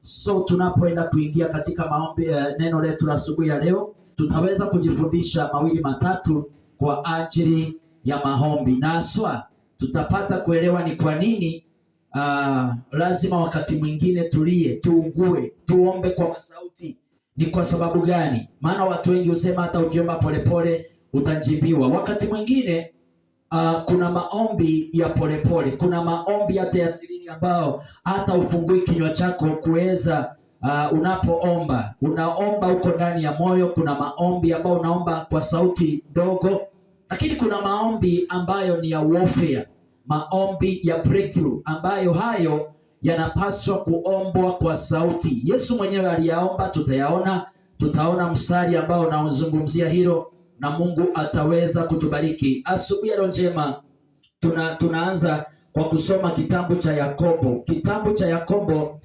So tunapoenda kuingia katika maombi, neno letu la asubuhi ya leo, tutaweza kujifundisha mawili matatu kwa ajili ya maombi, na haswa tutapata kuelewa ni kwa nini lazima wakati mwingine tulie, tuugue, tuombe kwa sauti. Ni kwa sababu gani? Maana watu wengi husema hata ukiomba polepole utajibiwa. Wakati mwingine kuna maombi ya polepole, kuna maombi hata ya sirini ambao hata ufungui kinywa chako kuweza unapoomba, unaomba huko ndani ya moyo. Kuna maombi ambao unaomba kwa sauti ndogo, lakini kuna maombi ambayo ni ya warfare, maombi ya breakthrough, ambayo hayo yanapaswa kuombwa kwa sauti. Yesu mwenyewe aliyaomba, tutaona mstari ambao unaozungumzia hilo, na Mungu ataweza kutubariki. Asubuhi ya leo njema tunaanza kwa kusoma kitabu cha Yakobo. Kitabu cha Yakobo